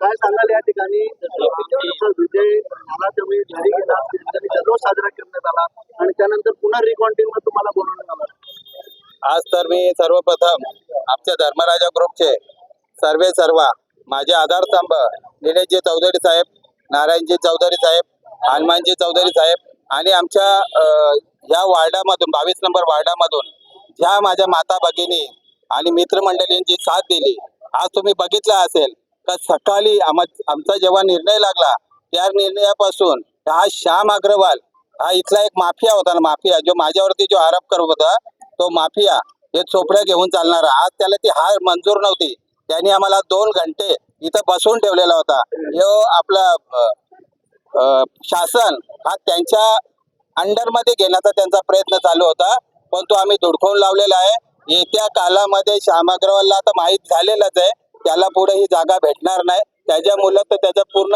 काय सांगाल या ठिकाणी विजय झाला तुम्ही घरी गेला जल्लोष साजरा करण्यात आला आणि त्यानंतर पुन्हा रिकॉन्टिंग मध्ये तुम्हाला बोलवण्यात आलं। आज तर मी सर्वप्रथम आमच्या धर्मराजा ग्रुपचे सर्व माझे आधारस्तंभ निलेशजी चौधरी साहेब, नारायणजी चौधरी साहेब, हनुमानजी चौधरी साहेब आणि आमच्या ह्या वार्डामधून 22 नंबर वार्डामधून ज्या माझ्या माता भगिनी आणि मित्रमंडळींची साथ दिली। आज तुम्ही बघितलं असेल का सकाळी आमचा जेव्हा निर्णय लागला त्या निर्णयापासून हा श्याम अग्रवाल हा इथला एक माफिया होता ना, माफिया जो माझ्यावरती जो आरोप करत होता तो माफिया हे चोपड्या घेऊन चालणारा, आज त्याला ती हार मंजूर नव्हती। त्यांनी आम्हाला 2 घंटे इथं बसवून ठेवलेला होता। यो आपला शासन हा त्यांच्या अंडरमध्ये घेण्याचा त्यांचा प्रयत्न चालू होता, पण तो आम्ही धुडकावून लावलेला आहे। येत्या कालामध्ये श्याम अग्रवालला आता माहीत झालेलंच आहे त्याला पुढे ही जागा भेटणार नाही। त्याच्यामुळे तर त्याचा पूर्ण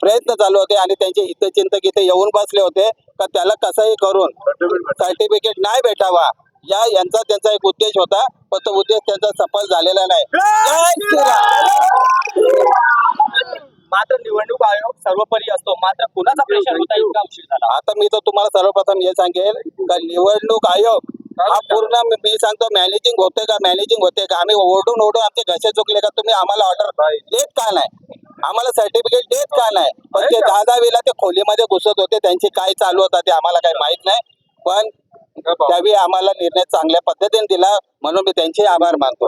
प्रयत्न चालू होते आणि त्यांचे हितचिंतक इथे येऊन बसले होते का त्याला कसंही करून सर्टिफिकेट नाही भेटावा यांचा त्यांचा एक उद्देश होता, पण तो उद्देश त्यांचा सफल झालेला नाही। जय श्रीराम। मात्र निवडणूक आयोग सर्वोपरी असतो, मात्र कुणाचा प्रेशर होता इतका उशीर झाला? आता मी तर तुम्हाला सर्वप्रथम हे सांगेल का निवडणूक आयोग हा पूर्ण मी सांगतो मॅनेजिंग होते का आम्ही ओढून आमचे घसे चुकले का तुम्ही आम्हाला ऑर्डर देत का नाही, आम्हाला सर्टिफिकेट देत का नाही? पण ते 10 वेळा ते खोलीमध्ये घुसत होते, त्यांचे काय चालू होता ते आम्हाला काही माहित नाही, पण त्यावेळी आम्हाला निर्णय चांगल्या पद्धतीने दिला म्हणून मी त्यांचे आभार मानतो।